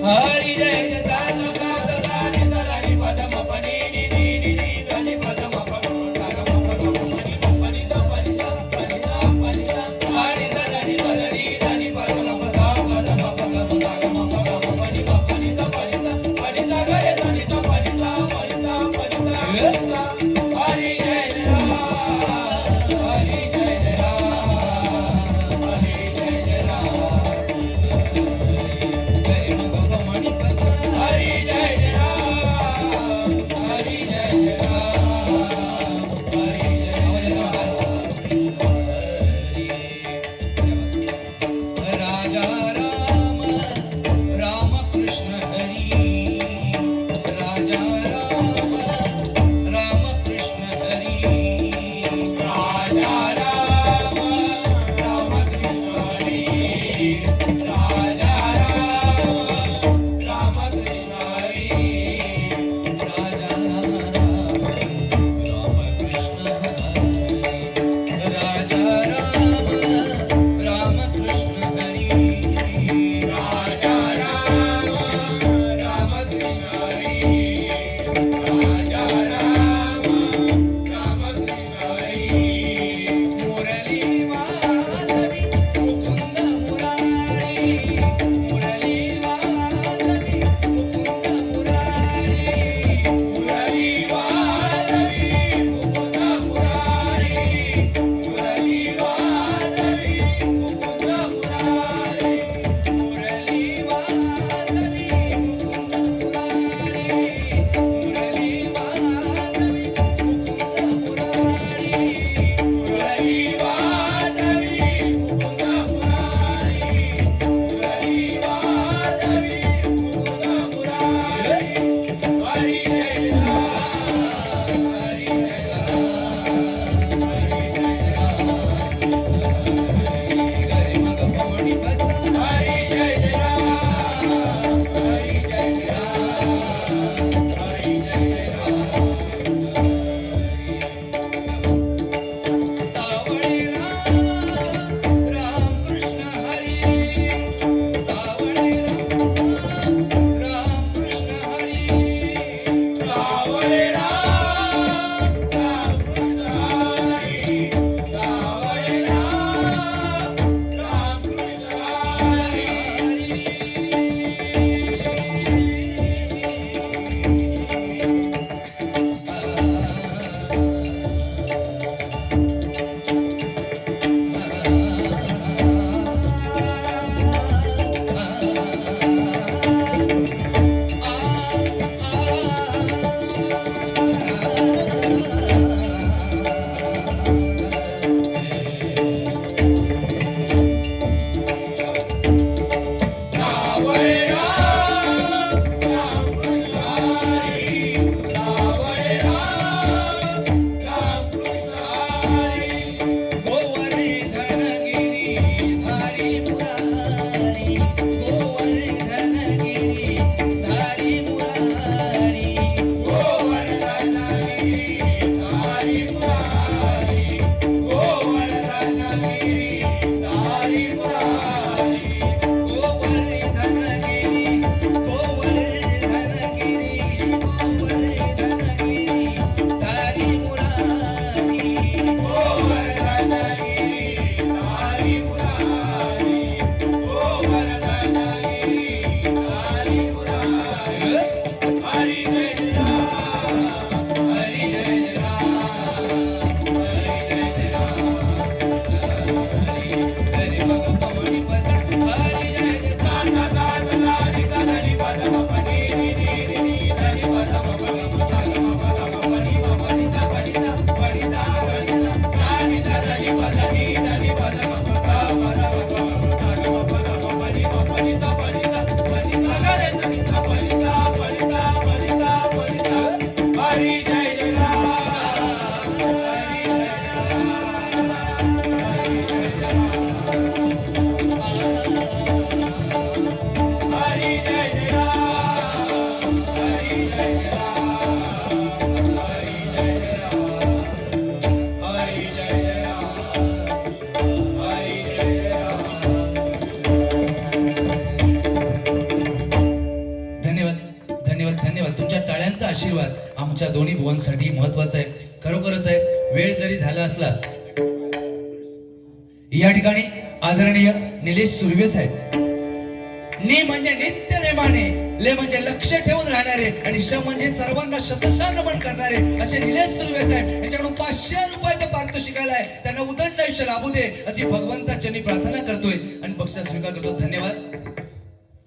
हरी जय जय सा सा सा सा नि सा सा नि पा सा मा पा नि नि नि नि नि सा नि पा सा मा पा सा गा मा पा गा मा नि पा नि सा पा नि सा पा नि सा पा नि सा हरी सा सा नि पा सा नि पा सा मा पा सा गा सा मा पा गा मा सा गा मा पा गा मा पा नि सा पा नि सा पा नि सा गा रे सा नि सा पा नि सा पा नि सा पा नि सा हरी जय जय राम हरी जय जय राम हरी जय जय राम जय आशीर्वाद आमच्या दोन्ही भुवनसाठी महत्वाचा आहे. खरोखरच आहे. वेळ जरी झाला असला या ठिकाणी आदरणीय निलेश सुर्वे साहेब, नि म्हणजे नित्य नेमाने, ले म्हणजे लक्ष ठेवून राहणारे आणि श म्हणजे सर्वांना शतशः नमन करणारे असे निलेश सुर्वे साहेब यांच्याकडून 500 रुपयाचं पारितोषिक आहे. त्यांना उदंड आयुष्य लाभू दे अशी भगवंताच्या प्रार्थना करतोय आणि बक्षीस स्वीकार करतो. धन्यवाद.